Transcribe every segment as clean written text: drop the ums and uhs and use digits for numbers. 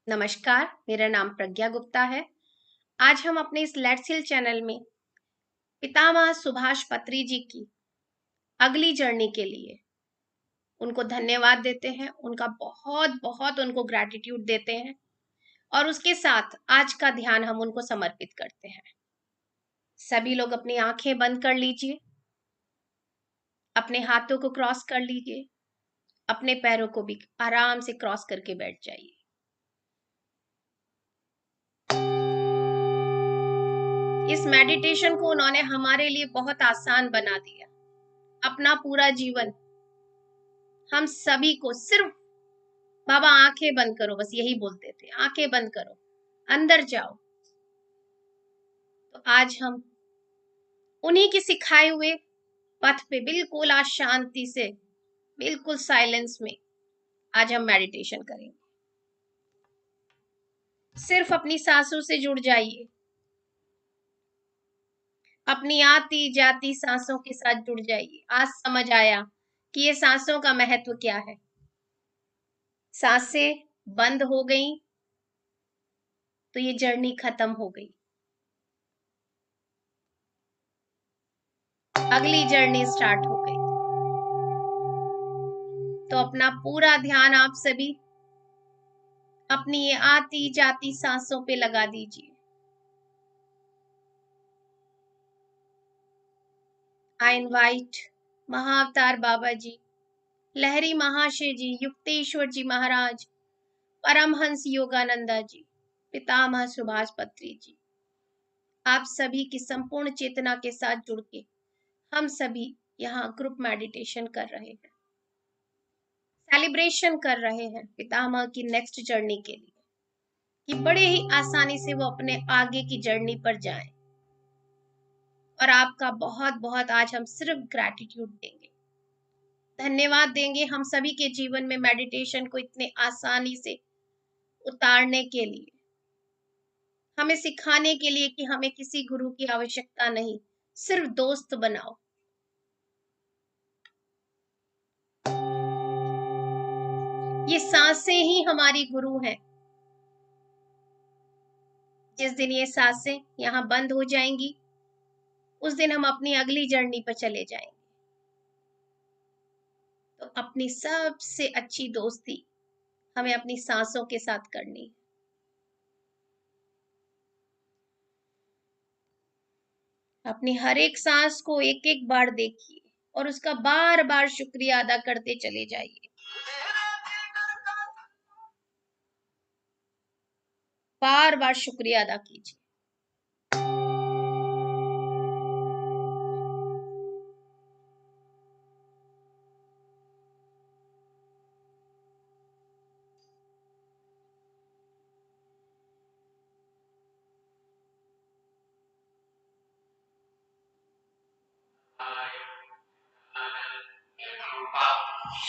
नमस्कार, मेरा नाम प्रज्ञा गुप्ता है। आज हम अपने इस लेट्स हील चैनल में पितामह सुभाष पत्री जी की अगली जर्नी के लिए उनको धन्यवाद देते हैं, उनका बहुत-बहुत उनको ग्रैटिट्यूड देते हैं और उसके साथ आज का ध्यान हम उनको समर्पित करते हैं। सभी लोग अपनी आंखें बंद कर लीजिए, अपने हाथों को क्रॉस कर लीजिए, अपने पैरों को भी आराम से क्रॉस करके बैठ जाइए। इस मेडिटेशन को उन्होंने हमारे लिए बहुत आसान बना दिया। अपना पूरा जीवन हम सभी को सिर्फ बाबा आंखें बंद करो, बस यही बोलते थे, आंखें बंद करो, अंदर जाओ। तो आज हम उन्हीं के सिखाए हुए पथ पे बिल्कुल आज शांति से, बिल्कुल साइलेंस में आज हम मेडिटेशन करेंगे। सिर्फ अपनी सांसों से जुड़ जाइए, अपनी आती जाती सांसों के साथ जुड़ जाइए। आज समझ आया कि ये सांसों का महत्व क्या है। सांसें बंद हो गई तो ये जर्नी खत्म हो गई। अगली जर्नी स्टार्ट हो गई। तो अपना पूरा ध्यान आप सभी अपनी ये आती जाती सांसों पे लगा दीजिए। आई इनवाइट महाअवतार बाबा जी, लहरी महाशय जी, युक्तेश्वर जी महाराज, परमहंस योगानंदा जी, पितामह सुभाष पत्री जी, आप सभी की संपूर्ण चेतना के साथ जुड़ के हम सभी यहाँ ग्रुप मेडिटेशन कर रहे हैं, सेलिब्रेशन कर रहे हैं पितामह की नेक्स्ट जर्नी के लिए, कि बड़े ही आसानी से वो अपने आगे की जर्नी पर जाएं। और आपका बहुत बहुत आज हम सिर्फ ग्रैटिट्यूड देंगे, धन्यवाद देंगे हम सभी के जीवन में मेडिटेशन को इतने आसानी से उतारने के लिए, हमें सिखाने के लिए कि हमें किसी गुरु की आवश्यकता नहीं, सिर्फ दोस्त बनाओ। ये सांसें ही हमारी गुरु हैं। जिस दिन ये सांसें यहाँ बंद हो जाएंगी, उस दिन हम अपनी अगली जर्नी पर चले जाएंगे। तो अपनी सबसे अच्छी दोस्ती हमें अपनी सांसों के साथ करनी है। अपनी हर एक सांस को एक एक बार देखिए और उसका बार बार शुक्रिया अदा करते चले जाइए। बार बार शुक्रिया अदा कीजिए।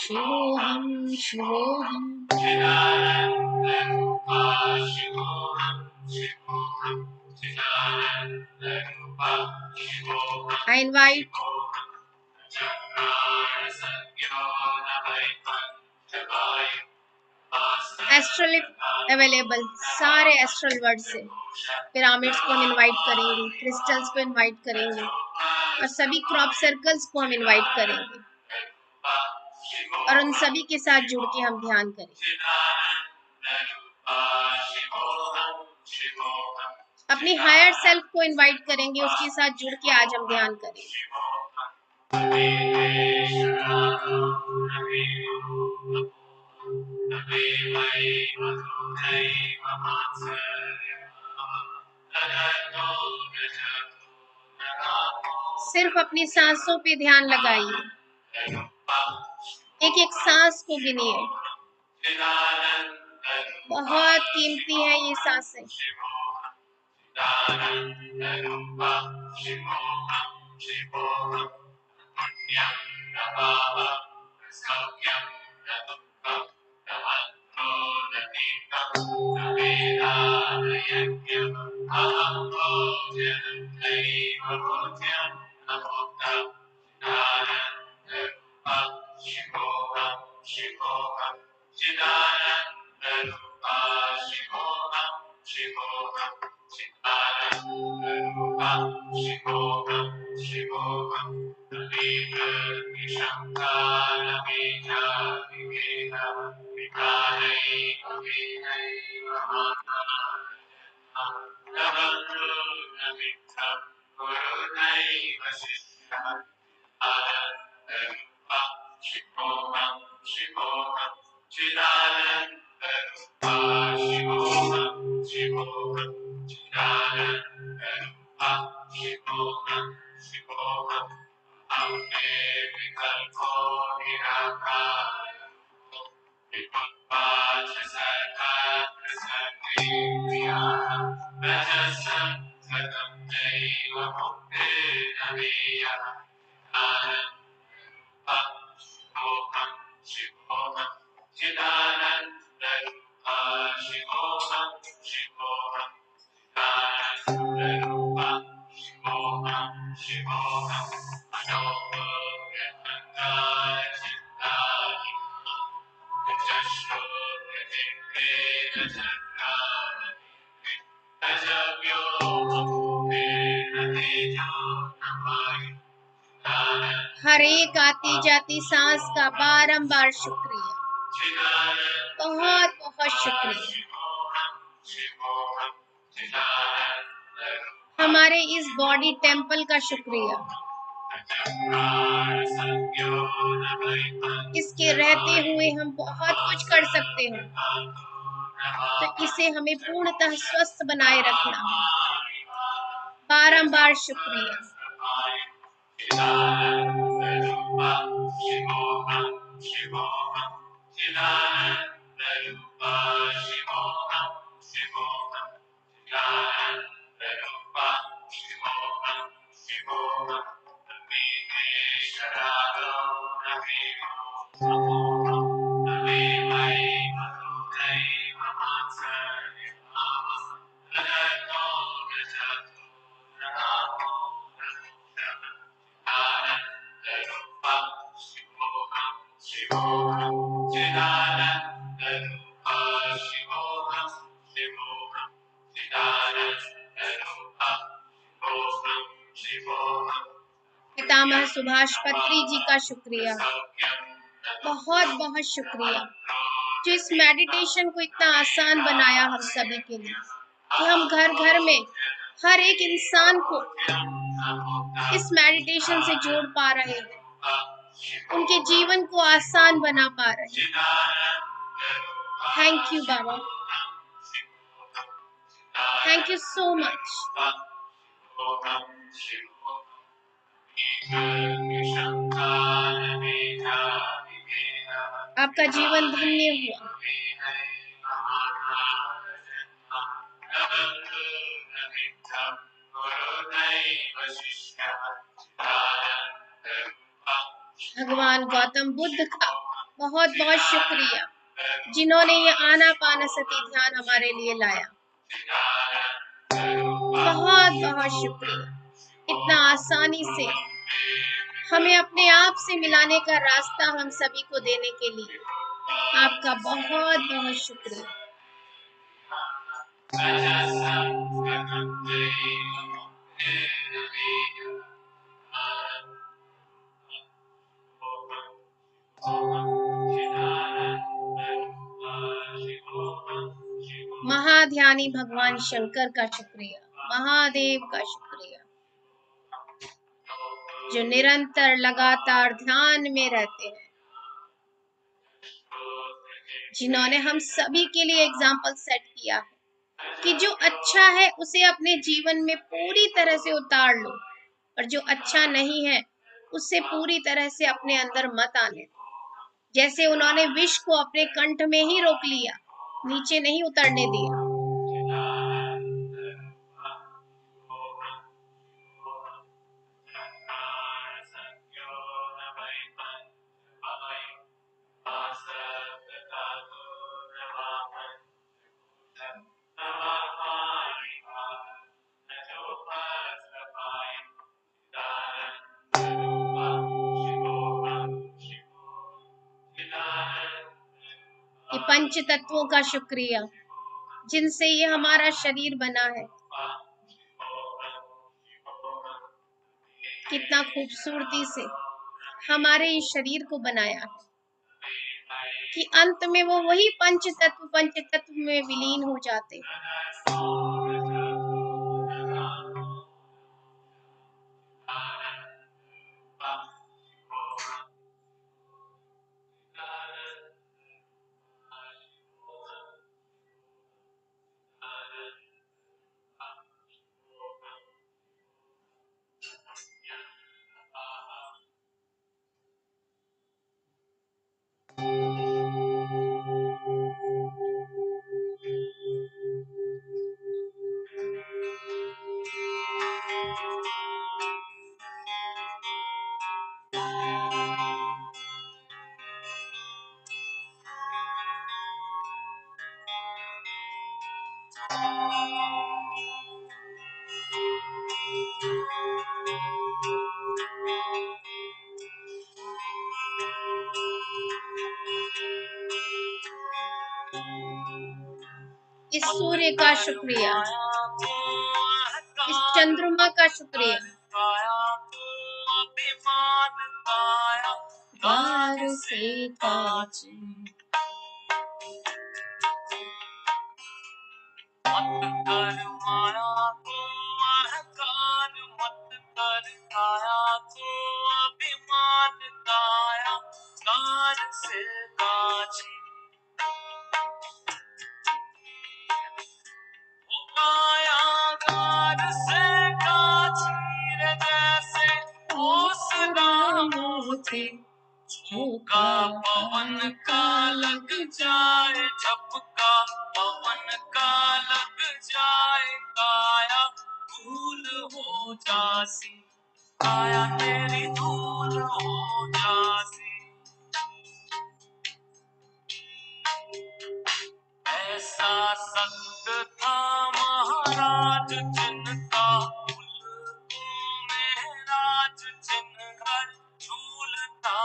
शिवोहम शिवोहम I invite एस्ट्रल अवेलेबल सारे एस्ट्रल वर्ड से पिरामिड्स को हम इनवाइट करेंगे, क्रिस्टल्स को इनवाइट करेंगे और सभी क्रॉप सर्कल्स को हम इनवाइट करेंगे और उन सभी के साथ जुड़ के हम ध्यान करेंगे। अपनी हायर सेल्फ को इनवाइट करेंगे, उसके साथ जुड़ के आज हम ध्यान करेंगे। सिर्फ अपनी सांसों पे ध्यान लगाइए, एक एक सांस को गिनिए। बहुत कीमती है ये सांसें। हर एक आती जाती सांस का बारंबार शुक्रिया, बहुत बहुत शुक्रिया। हमारे इस बॉडी टेम्पल का शुक्रिया, इसके रहते हुए हम बहुत कुछ कर सकते हैं, तो इसे हमें पूर्णतः स्वस्थ बनाए रखना है। बारंबार शुक्रिया। पितामह सुभाष पत्री जी का शुक्रिया, बहुत बहुत शुक्रिया, जो इस मेडिटेशन को इतना आसान बनाया हम सभी के लिए, कि हम घर घर में हर एक इंसान को इस मेडिटेशन से जोड़ पा रहे हैं, उनके जीवन को आसान बना पा रहे हैं। Thank you Baba, thank you so much. आपका जीवन धन्य हुआ। भगवान गौतम बुद्ध का बहुत बहुत शुक्रिया, जिन्होंने ये आनापानसति ध्यान हमारे लिए लाया। बहुत बहुत शुक्रिया, इतना आसानी से हमें अपने आप से मिलाने का रास्ता हम सभी को देने के लिए आपका बहुत बहुत शुक्रिया। महाध्यानी भगवान शंकर का शुक्रिया, महादेव का शुक्रिया, जो निरंतर लगातार ध्यान में रहते हैं, जिन्होंने हम सभी के लिए एग्जाम्पल सेट किया है कि जो अच्छा है उसे अपने जीवन में पूरी तरह से उतार लो, और जो अच्छा नहीं है उससे पूरी तरह से अपने अंदर मत आने दो। जैसे उन्होंने विष को अपने कंठ में ही रोक लिया, नीचे नहीं उतरने दिया। ये पंच तत्वों का शुक्रिया, जिनसे ये हमारा शरीर बना है। कितना खूबसूरती से हमारे इस शरीर को बनाया कि अंत में वो वही पंच तत्व में विलीन हो जाते। इस सूर्य का शुक्रिया, इस चंद्रमा का शुक्रिया, बार से कांच मत कर माया को अहंकार मत कर काया को अभिमान काया कार से काज काया कार से काज रे जैसे ओस मोती झोंका पवन का लग जाए झपका पवन का लग जाए काया धूल हो जासी काया तेरी धूल हो जासी ऐसा संत था महाराज जिनका उल्लू में राज जिन घर झूलता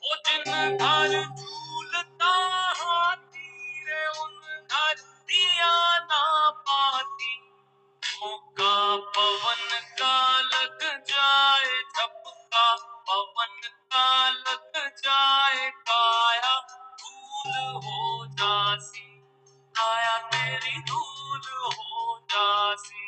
वो जिन घर झूलता हाथी रे उन घर दिया ना पाती मौका पवन का लग जाए झपका पवन का लग जाए काया धूल हो जासी काया तेरी धूल हो जासी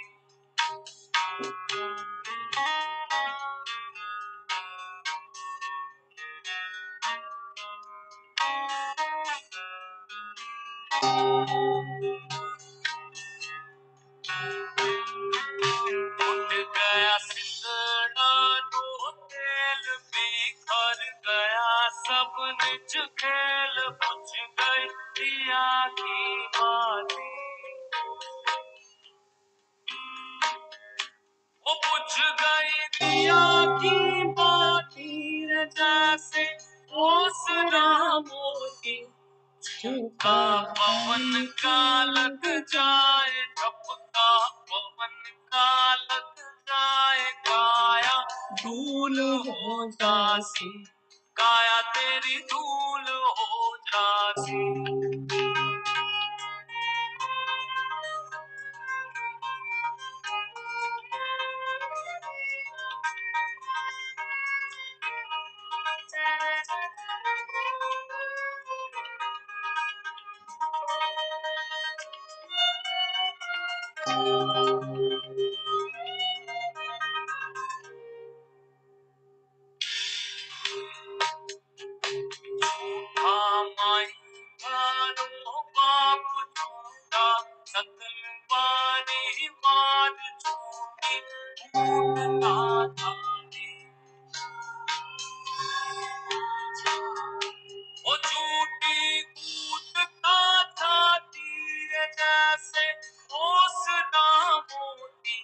उठ गया सिंदूरा तो तेल बिखर गया सब निज खेल बुझ गई दिया की बाती वो बुझ गई दिया की बाती रे जैसे ओसना मोती झोंका पवन का लग जाए झपका पवन का लग जाए काया धूल हो जासी काया तेरी धूल हो जासी माई मारो बाप झूठा सतलवारी मार झूठी फूटता थाने वो झूठी कूटता था तीर जैसे ओसना मोती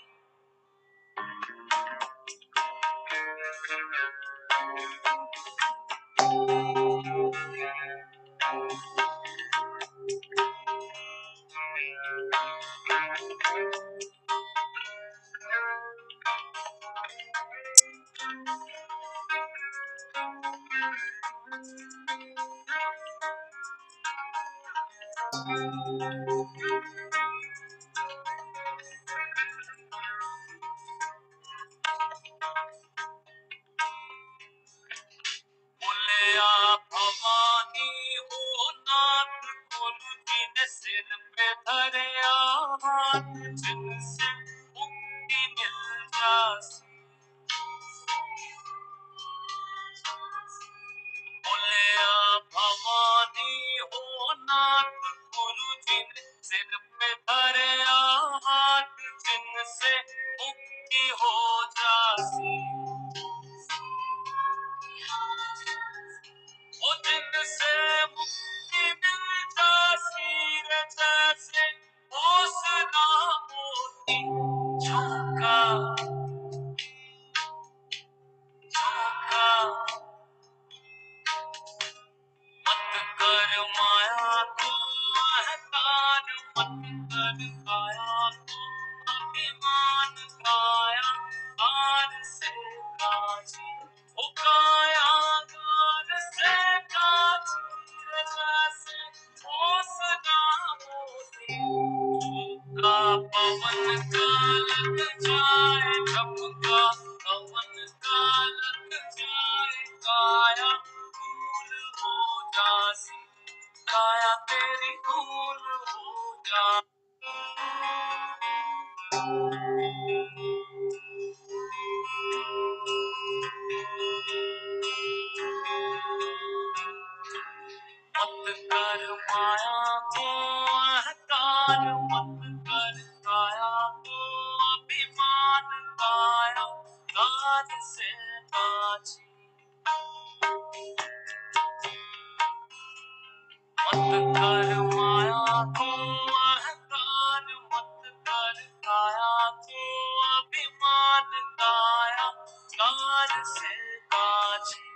कर माया को अहंकार मत कर, काया को अभिमान काया कार से काजी।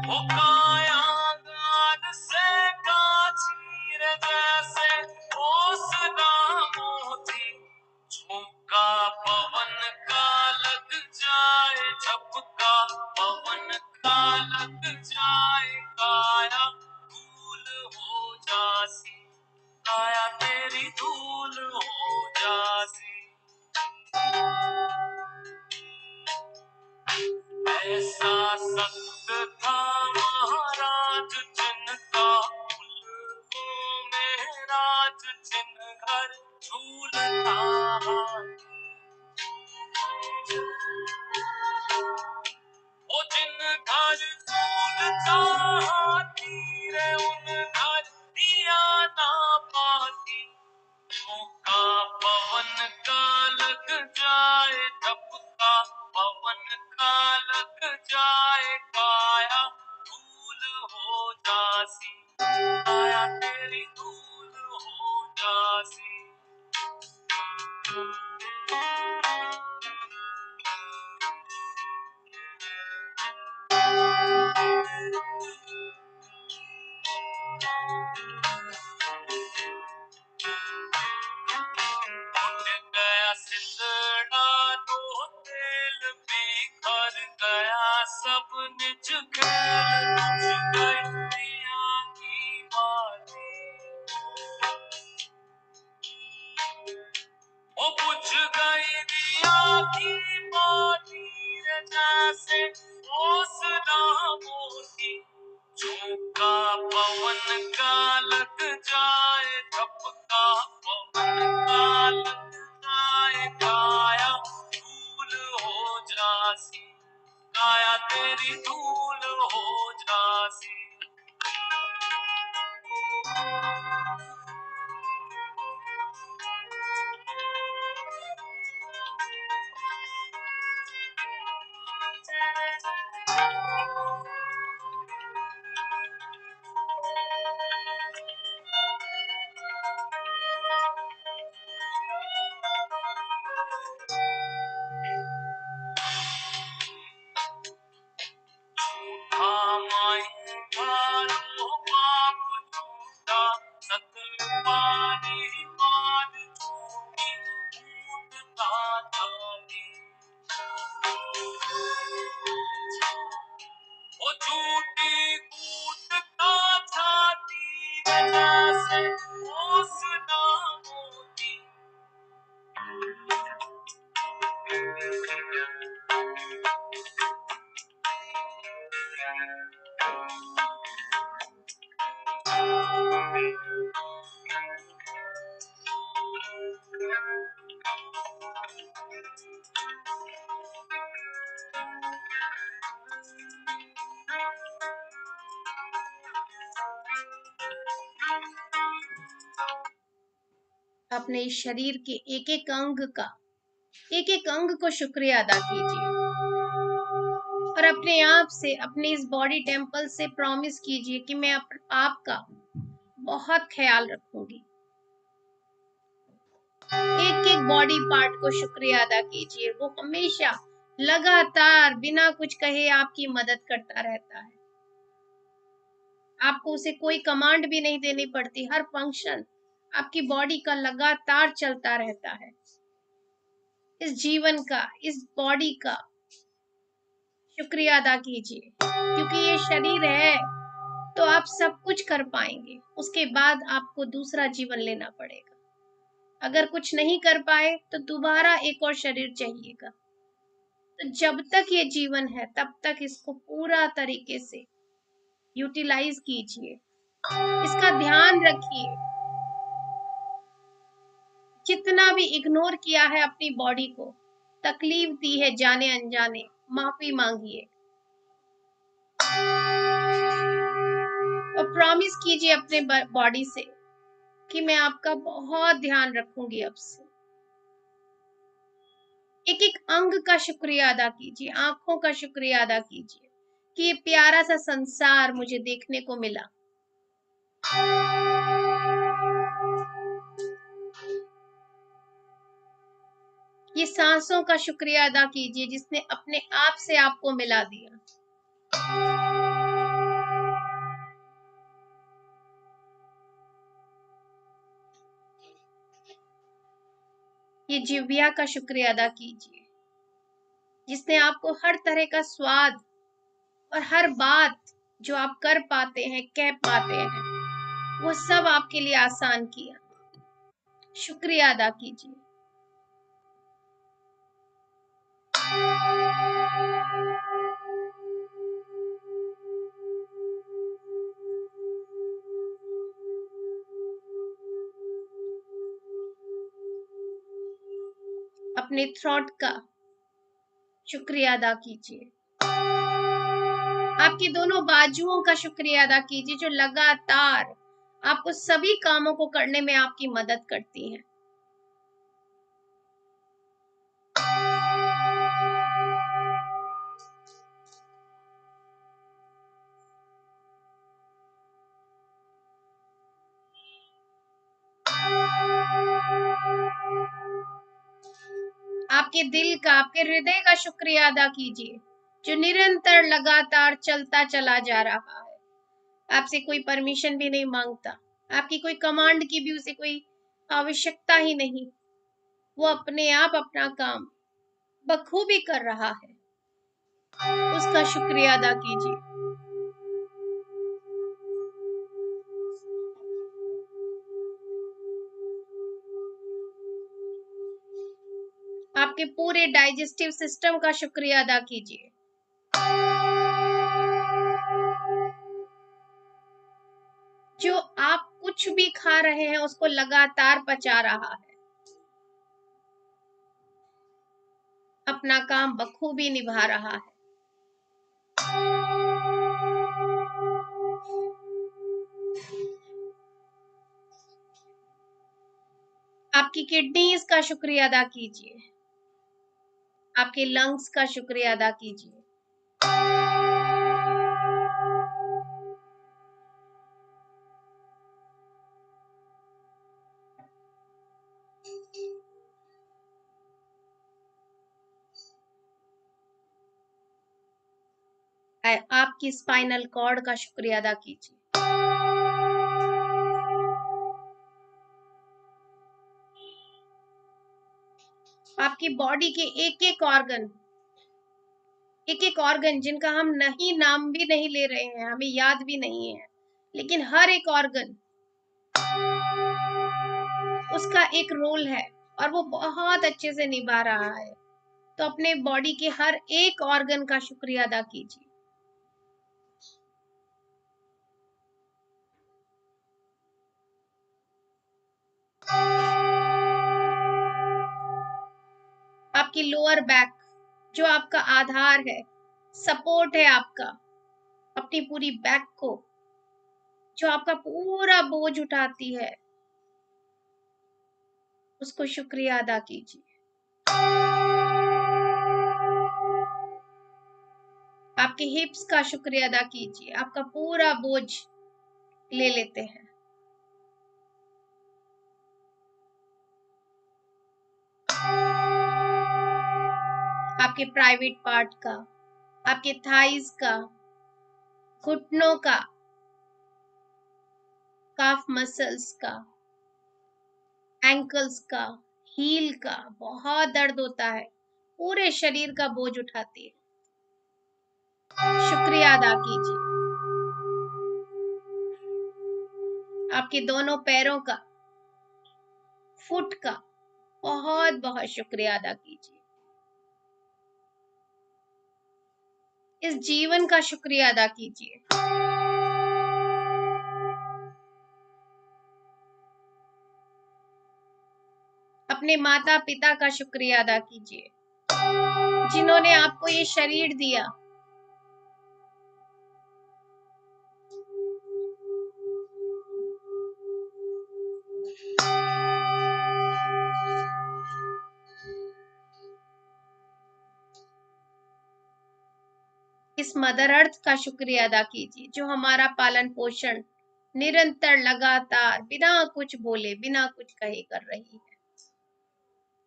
वो काया गान से काजी रे जैसे ओसना मोती, झोंका पवन का लग जाए झपका पवन का लग जाए, काया धूल हो जासी, काया तेरी धूल हो जासी। ऐसा सत्य था महाराज जिनका, फूलों में राज जिन घर झूलता, वो जिन घर झूलता हाथी रे उन घर दिया ना पाती, झोंका पवन का लग जाए झपका पवन का लग जाए, काया धूल हो जासी, काया तेरी धूल हो जासी। गया सिंदड़ा दो तेल बिखर गया सब निज खेल, बुझ गई दिया की बाती, वो बुझ गई दिया की बाती रे जैसे ओसना मोती, झोंका पवन का लग जाए झपका पवन का लग जाए, काया धूल हो जासी, काया तेरी धूल हो जासी। माई मारो बाप झूठा, सकल पानी मान झूठी कूटता थाती, वो झूठी कूटता छाती जैसे ओसना मोती, अपने इस शरीर के एक एक अंग को शुक्रिया अदा कीजिए और अपने आप से, अपने इस बॉडी टेम्पल से प्रॉमिस कीजिए कि मैं आपका बहुत ख्याल रखूंगी। एक एक बॉडी पार्ट को शुक्रिया अदा कीजिए, वो हमेशा लगातार बिना कुछ कहे आपकी मदद करता रहता है। आपको उसे कोई कमांड भी नहीं देनी पड़ती, हर फंक्शन आपकी बॉडी का लगातार चलता रहता है। इस जीवन का, इस बॉडी का शुक्रिया अदा कीजिए, क्योंकि ये शरीर है तो आप सब कुछ कर पाएंगे, उसके बाद आपको दूसरा जीवन लेना पड़ेगा। अगर कुछ नहीं कर पाए तो दोबारा एक और शरीर चाहिएगा। तो जब तक ये जीवन है तब तक इसको पूरा तरीके से यूटिलाइज कीजिए, इसका ध्यान रखिए। जितना भी इग्नोर किया है अपनी बॉडी को, तकलीफ दी है जाने अनजाने, माफी मांगिए और प्रॉमिस कीजिए अपने बॉडी से कि मैं आपका बहुत ध्यान रखूंगी। अब से एक एक अंग का शुक्रिया अदा कीजिए, आंखों का शुक्रिया अदा कीजिए, कि ये प्यारा सा संसार मुझे देखने को मिला। ये सांसों का शुक्रिया अदा कीजिए जिसने अपने आप से आपको मिला दिया। ये जिह्वा का शुक्रिया अदा कीजिए जिसने आपको हर तरह का स्वाद और हर बात जो आप कर पाते हैं, कह पाते हैं, वो सब आपके लिए आसान किया। शुक्रिया अदा कीजिए। अपने थ्रॉट का शुक्रिया अदा कीजिए। आपकी दोनों बाजुओं का शुक्रिया अदा कीजिए जो लगातार आपको सभी कामों को करने में आपकी मदद करती हैं। आपके दिल का, आपके हृदय का शुक्रिया अदा कीजिए जो निरंतर लगातार चलता चला जा रहा है। आपसे कोई परमिशन भी नहीं मांगता, आपकी कोई कमांड की भी उसे कोई आवश्यकता ही नहीं। वो अपने आप अपना काम बखूबी कर रहा है, उसका शुक्रिया अदा कीजिए। आपके पूरे डाइजेस्टिव सिस्टम का शुक्रिया अदा कीजिए। जो आप कुछ भी खा रहे हैं उसको लगातार पचा रहा है, अपना काम बखूबी निभा रहा है। आपकी किडनीज का शुक्रिया अदा कीजिए। आपके लंग्स का शुक्रिया अदा कीजिए। आपकी स्पाइनल कॉर्ड का शुक्रिया अदा कीजिए। आपकी बॉडी के एक एक ऑर्गन जिनका हम नहीं नाम भी नहीं ले रहे हैं, हमें याद भी नहीं है, लेकिन हर एक ऑर्गन उसका एक रोल है और वो बहुत अच्छे से निभा रहा है। तो अपने बॉडी के हर एक ऑर्गन का शुक्रिया अदा कीजिए। आपकी लोअर बैक जो आपका आधार है, सपोर्ट है आपका, अपनी पूरी बैक को जो आपका पूरा बोझ उठाती है, उसको शुक्रिया अदा कीजिए। आपके हिप्स का शुक्रिया अदा कीजिए, आपका पूरा बोझ ले लेते हैं। आपके प्राइवेट पार्ट का, आपके थाइज का, घुटनों का, काफ मसल्स का, एंकल्स का, हील का बहुत दर्द होता है, पूरे शरीर का बोझ उठाती है, शुक्रिया अदा कीजिए। आपके दोनों पैरों का, फुट का बहुत बहुत शुक्रिया अदा कीजिए। इस जीवन का शुक्रिया अदा कीजिए। अपने माता पिता का शुक्रिया अदा कीजिए जिन्होंने आपको ये शरीर दिया। इस मदर अर्थ का शुक्रिया अदा कीजिए जो हमारा पालन पोषण निरंतर लगातार बिना कुछ बोले बिना कुछ कहे कर रही है।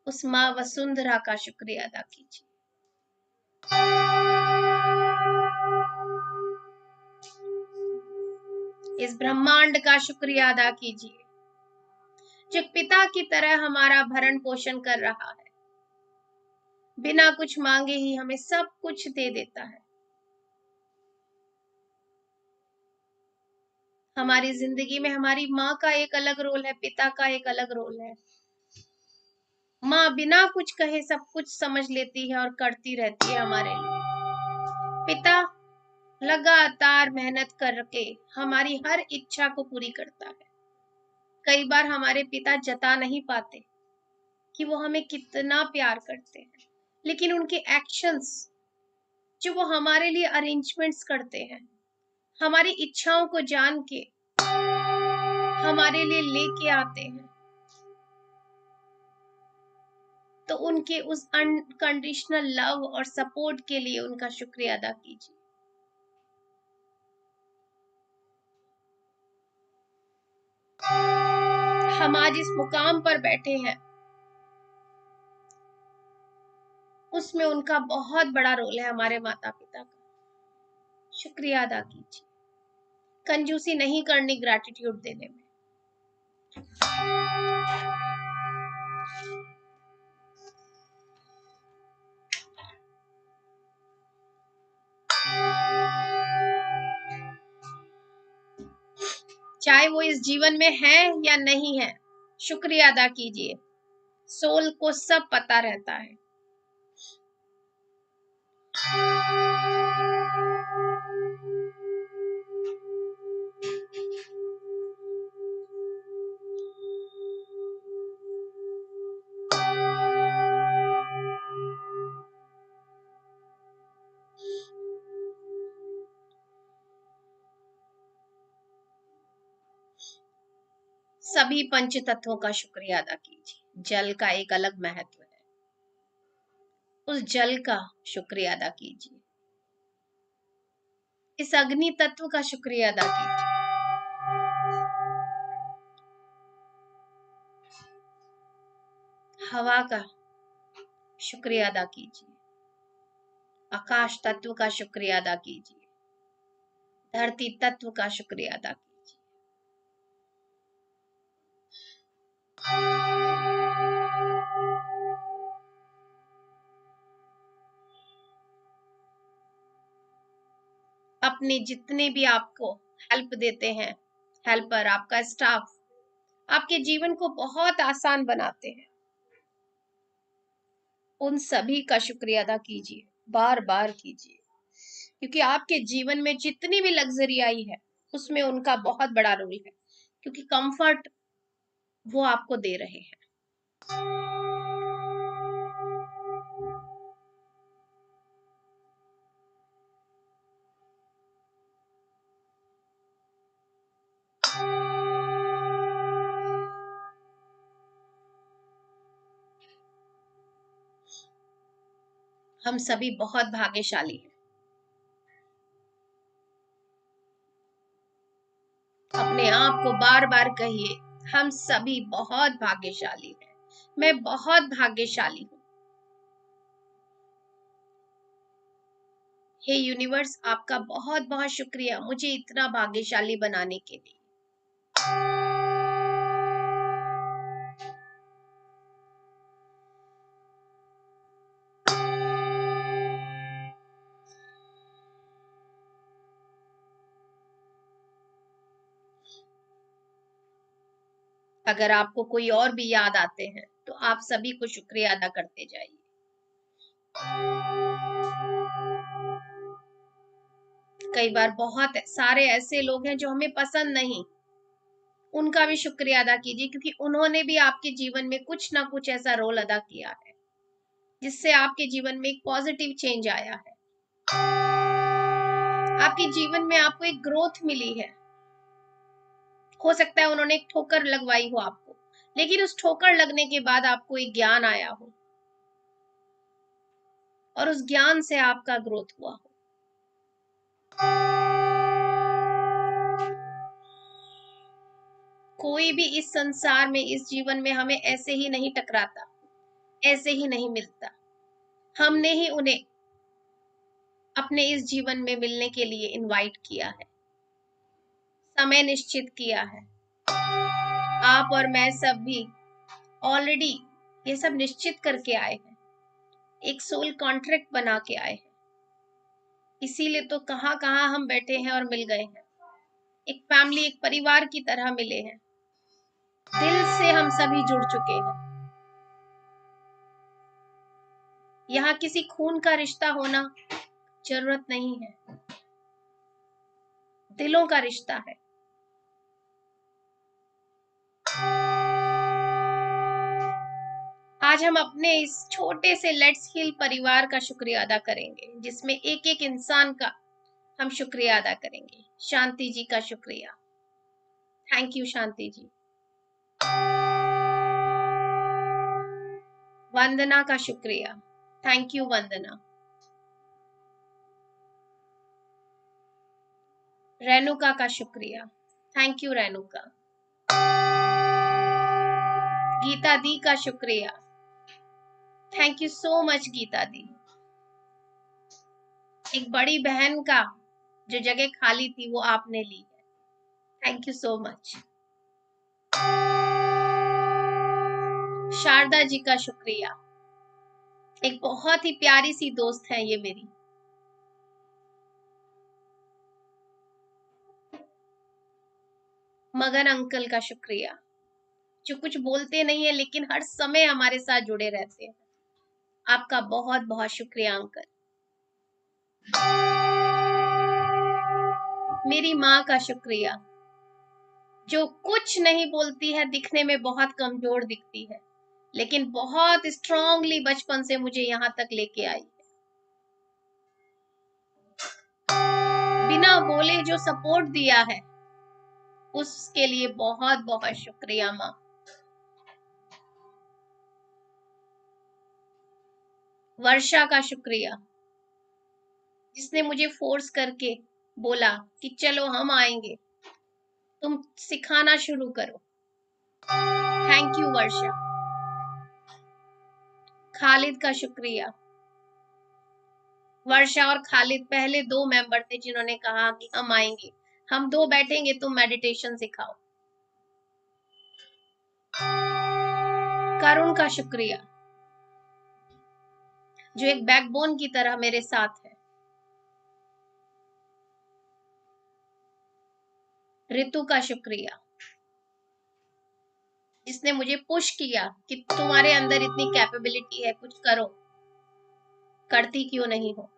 उस माँ वसुंधरा का शुक्रिया अदा कीजिए। इस ब्रह्मांड का शुक्रिया अदा कीजिए जो पिता की तरह हमारा भरण पोषण कर रहा है, बिना कुछ मांगे ही हमें सब कुछ दे देता है। हमारी जिंदगी में हमारी माँ का एक अलग रोल है, पिता का एक अलग रोल है। माँ बिना कुछ कहे सब कुछ समझ लेती है और करती रहती है हमारे लिए। पिता लगातार मेहनत करके हमारी हर इच्छा को पूरी करता है। कई बार हमारे पिता जता नहीं पाते कि वो हमें कितना प्यार करते हैं, लेकिन उनके एक्शंस जो वो हमारे लिए अरेंजमेंट्स करते हैं, हमारी इच्छाओं को जान के हमारे लिए लेके आते हैं, तो उनके उस अनकंडीशनल लव और सपोर्ट के लिए उनका शुक्रिया अदा कीजिए। हम आज इस मुकाम पर बैठे हैं, उसमें उनका बहुत बड़ा रोल है, हमारे माता पिता का। शुक्रिया अदा कीजिए। कंजूसी नहीं करनी ग्रैटिट्यूड देने में। चाहे वो इस जीवन में है या नहीं है, शुक्रिया अदा कीजिए। सोल को सब पता रहता है। सभी पंच तत्वों का शुक्रिया अदा कीजिए। जल का एक अलग महत्व है, उस जल का शुक्रिया अदा कीजिए। इस अग्नि तत्व का शुक्रिया अदा कीजिए। हवा का शुक्रिया अदा कीजिए। आकाश तत्व का शुक्रिया अदा कीजिए। धरती तत्व का शुक्रिया अदा कीजिए। अपने जितने भी आपको हेल्प देते हैं, हेल्पर, आपका स्टाफ, आपके जीवन को बहुत आसान बनाते हैं, उन सभी का शुक्रिया अदा कीजिए, बार बार कीजिए, क्योंकि आपके जीवन में जितनी भी लग्जरी आई है उसमें उनका बहुत बड़ा रोल है, क्योंकि कंफर्ट वो आपको दे रहे हैं। हम सभी बहुत भाग्यशाली हैं। अपने आप को बार बार कहिए, हम सभी बहुत भाग्यशाली हैं। मैं बहुत भाग्यशाली हूँ। हे यूनिवर्स, आपका बहुत बहुत शुक्रिया मुझे इतना भाग्यशाली बनाने के लिए। अगर आपको कोई और भी याद आते हैं तो आप सभी को शुक्रिया अदा करते जाइए। कई बार बहुत सारे ऐसे लोग हैं जो हमें पसंद नहीं, उनका भी शुक्रिया अदा कीजिए, क्योंकि उन्होंने भी आपके जीवन में कुछ ना कुछ ऐसा रोल अदा किया है जिससे आपके जीवन में एक पॉजिटिव चेंज आया है। आपके जीवन में आपको एक ग्रोथ मिली है। हो सकता है उन्होंने एक ठोकर लगवाई हो आपको, लेकिन उस ठोकर लगने के बाद आपको एक ज्ञान आया हो और उस ज्ञान से आपका ग्रोथ हुआ हो। कोई भी इस संसार में, इस जीवन में हमें ऐसे ही नहीं टकराता, ऐसे ही नहीं मिलता। हमने ही उन्हें अपने इस जीवन में मिलने के लिए इनवाइट किया है, समय निश्चित किया है। आप और मैं सब भी ऑलरेडी ये सब निश्चित करके आए हैं, एक सोल कॉन्ट्रैक्ट बना के आए हैं। इसीलिए तो कहाँ कहाँ हम बैठे हैं और मिल गए हैं, एक फैमिली, एक परिवार की तरह मिले हैं। दिल से हम सभी जुड़ चुके हैं। यहाँ किसी खून का रिश्ता होना जरूरत नहीं है, दिलों का रिश्ता है। आज हम अपने इस छोटे से लेट्स हील परिवार का शुक्रिया अदा करेंगे, जिसमें एक एक इंसान का हम शुक्रिया अदा करेंगे। शांति जी का शुक्रिया, थैंक यू शांति जी। वंदना का शुक्रिया, थैंक यू वंदना। रेणुका का शुक्रिया, थैंक यू रेणुका। गीता दी का शुक्रिया, thank you so much Geeta दी। एक बड़ी बहन का जो जगह खाली थी वो आपने ली है, thank you so much. Sharda ji का शुक्रिया, एक बहुत ही प्यारी सी दोस्त है ये मेरी। मगन अंकल का शुक्रिया, जो कुछ बोलते नहीं है लेकिन हर समय हमारे साथ जुड़े रहते हैं। आपका बहुत बहुत शुक्रिया अंकल। मेरी माँ का शुक्रिया, जो कुछ नहीं बोलती है, दिखने में बहुत कमजोर दिखती है, लेकिन बहुत स्ट्रांगली बचपन से मुझे यहाँ तक लेके आई है। बिना बोले जो सपोर्ट दिया है उसके लिए बहुत बहुत शुक्रिया माँ। वर्षा का शुक्रिया, जिसने मुझे फोर्स करके बोला कि चलो हम आएंगे, तुम सिखाना शुरू करो, थैंक यू वर्षा। खालिद का शुक्रिया, वर्षा और खालिद पहले 2 मेंबर थे जिन्होंने कहा कि हम आएंगे, हम 2 बैठेंगे, तुम मेडिटेशन सिखाओ। करुण का शुक्रिया, जो एक बैकबोन की तरह मेरे साथ है। ऋतु का शुक्रिया, जिसने मुझे पुश किया कि तुम्हारे अंदर इतनी कैपेबिलिटी है, कुछ करो, करती क्यों नहीं हो।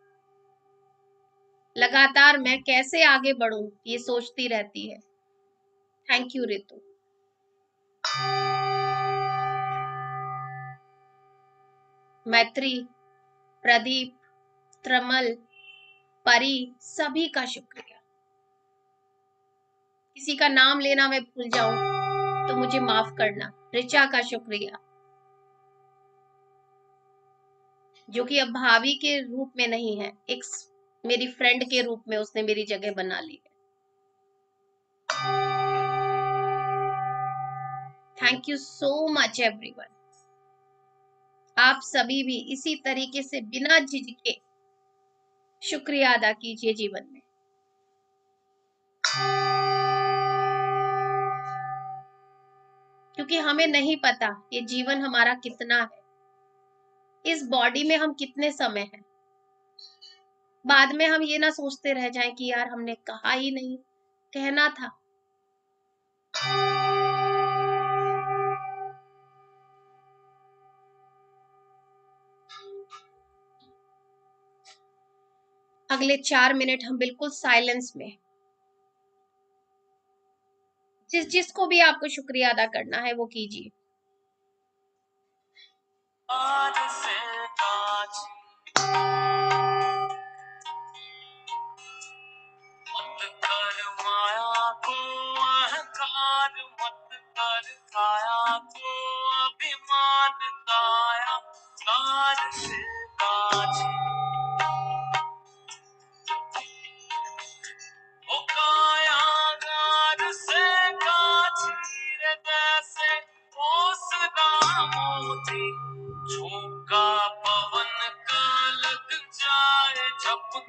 लगातार मैं कैसे आगे बढ़ूं ये सोचती रहती है, थैंक यू ऋतु। मैत्री, प्रदीप, त्रमल, परी, सभी का शुक्रिया। किसी का नाम लेना मैं भूल जाऊं तो मुझे माफ करना। ऋचा का शुक्रिया, जो कि अब भाभी के रूप में नहीं है, एक मेरी फ्रेंड के रूप में उसने मेरी जगह बना ली है। Thank you so much everyone. आप सभी भी इसी तरीके से बिना झिझके शुक्रिया अदा कीजिए जीवन में। क्योंकि हमें नहीं पता ये जीवन हमारा कितना है, इस बॉडी में हम कितने समय हैं। बाद में हम ये ना सोचते रह जाएं कि यार हमने कहा ही नहीं, कहना था। अगले 4 मिनट हम बिल्कुल साइलेंस में, जिसको भी आपको शुक्रिया अदा करना है वो कीजिए।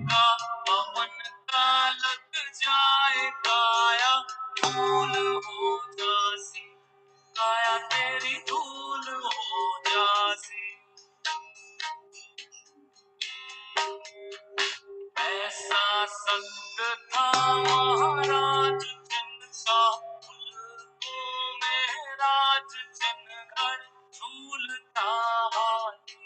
का पवन का लग जाए काया धूल हो जासी, काया तेरी धूल हो जासी। ऐसा संग था महाराज जिनका, उनको में राज जिन घर झूलता हाथी।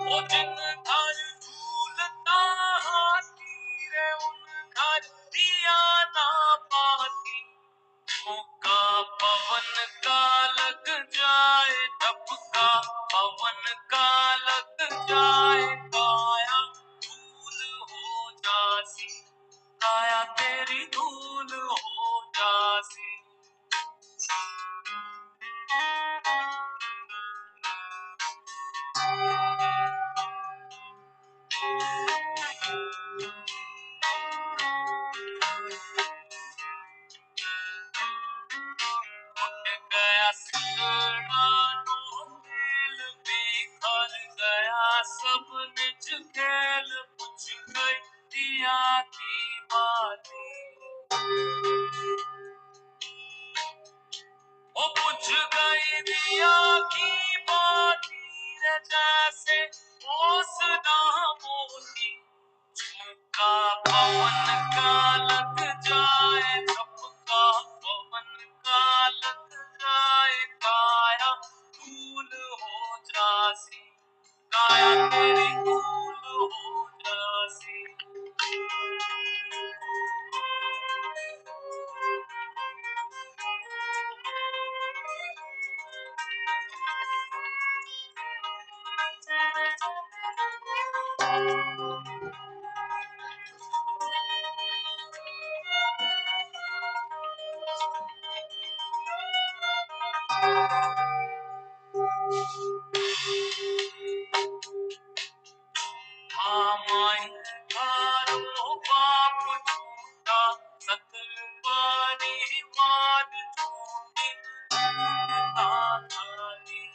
वो जिन घर झूलता हाथी रे, उन घर दिया ना पाती। झोंका पवन का लग जाए, झपका पवन का लग जाए काया धूल हो जासी, काया तेरी धूल हो जासी। गया सिंगड़ानो तेल बिखर गया, सब निज खेल बुझ गई दिया की बाती। वो बुझ गई दिया की बाती रे, जैसे ओस ना मोती। झोंका पवन का लग जाए, झपका पवन का लग जाए काया धूल हो जासी, काया तेरी धूल हो जासी। माई थारो बाप झूठा, सकल परिवार झूठी झूठता थारी।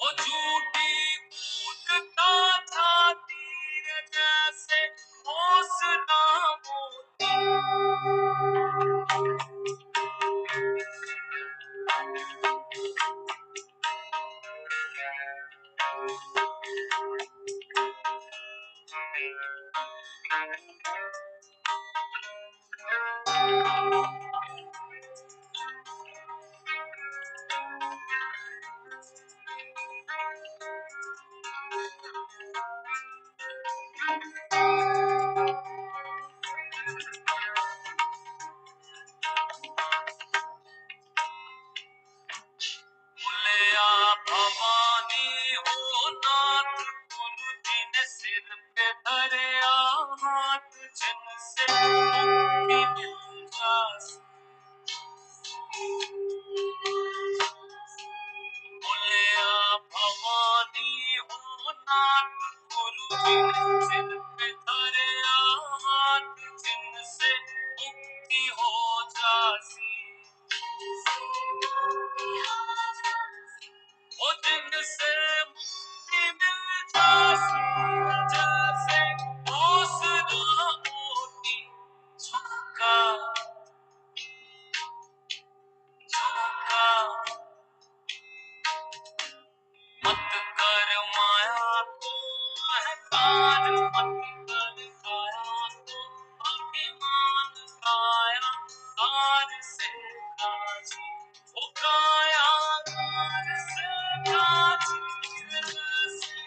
वो झूठी कूटता था तीर, जैसे ओस ना मोती। बोलिया भवानी हो नाथ, गुरु जी ने सिर पे धरिया हाथ, जिनसे मुक्ति मिल जासी। बोलिया भवानी हो नाथ, गुरु जी ने सिर पे धरिया हाथ, जिनसे मुक्ति हो जासी। वो जिनसे मुक्ति मिल जासी, जैसे ओस ना मोती। झोंका झोंका मत कर माया को अहंकार, मत कर काया को अभिमान, काया कार से काजी। वो काया कार से काजी, जैसे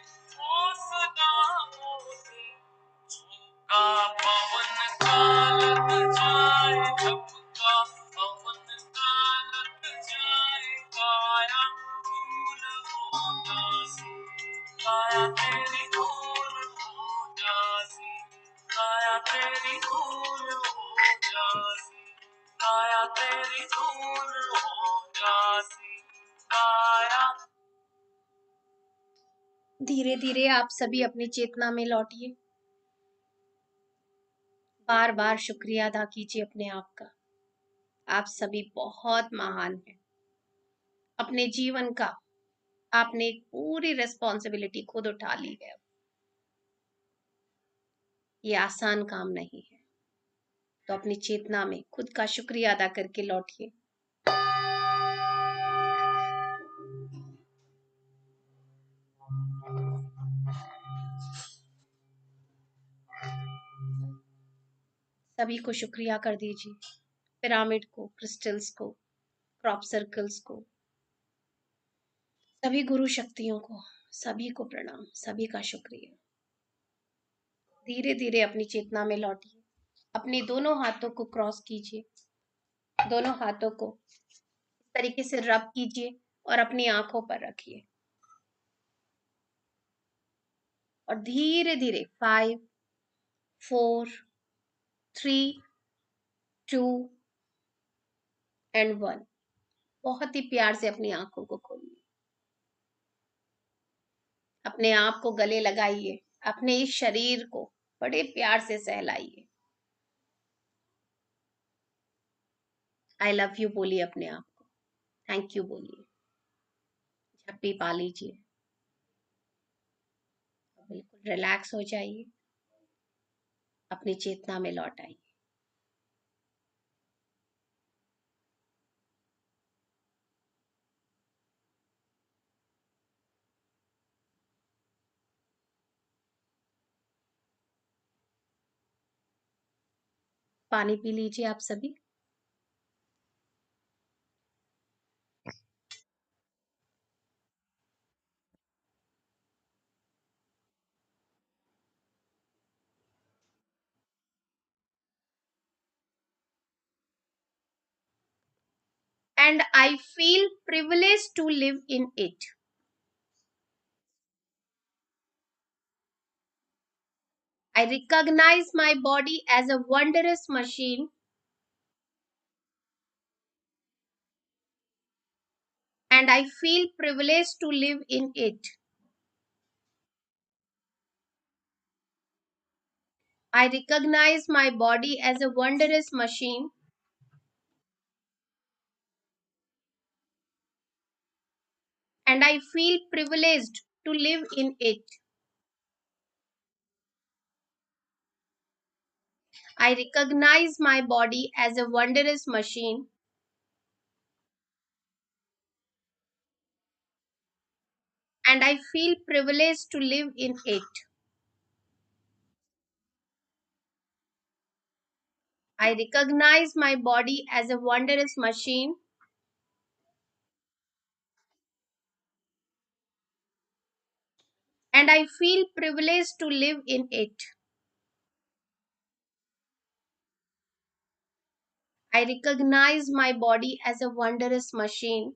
ओस ना मोती। झोंका पवन का लग जाए, झपका पवन का लग जाए काया धूल हो जासी, काया तेरी धूल हो जासी, काया तेरी धूल हो जासी, काया तेरी धूल हो जासी, काया। धीरे धीरे आप सभी अपनी चेतना में लौटिए। बार बार शुक्रिया अदा कीजिए अपने आप का। आप सभी बहुत महान हैं। अपने जीवन का आपने एक पूरी रिस्पॉन्सिबिलिटी खुद उठा ली है। ये आसान काम नहीं है। तो अपनी चेतना में खुद का शुक्रिया अदा करके लौटिए। सभी को शुक्रिया कर दीजिए, पिरामिड को, क्रिस्टल्स को, क्रॉप सर्कल्स को, सभी गुरु शक्तियों को, सभी को प्रणाम, सभी का शुक्रिया। धीरे धीरे अपनी चेतना में लौटिए। अपने दोनों हाथों को क्रॉस कीजिए, दोनों हाथों को इस तरीके से रब कीजिए और अपनी आंखों पर रखिए। और धीरे धीरे 5, 4, 3, 2 एंड 1 बहुत ही प्यार से अपनी आंखों को खोलिए। अपने आप को गले लगाइए, अपने इस शरीर को बड़े प्यार से सहलाइए। आई लव यू बोलिए अपने आप को, थैंक यू बोलिए, झप्पी पा लीजिए। बिल्कुल रिलैक्स हो जाइए, अपनी चेतना में लौट आइए। पानी पी लीजिए आप सभी। And I feel privileged to live in it. I recognize my body as a wondrous machine, and I feel privileged to live in it. I recognize my body as a wondrous machine, and I feel privileged to live in it. I recognize my body as a wondrous machine, and I feel privileged to live in it. I recognize my body as a wondrous machine, and I feel privileged to live in it. I recognize my body as a wondrous machine,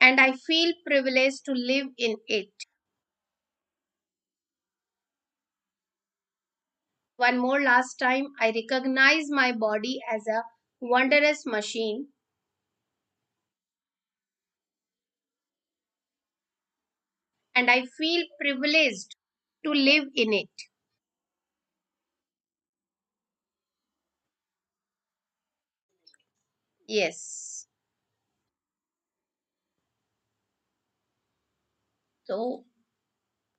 and I feel privileged to live in it. One more last time. I recognize my body as a wondrous machine, and I feel privileged to live in it. Yes. So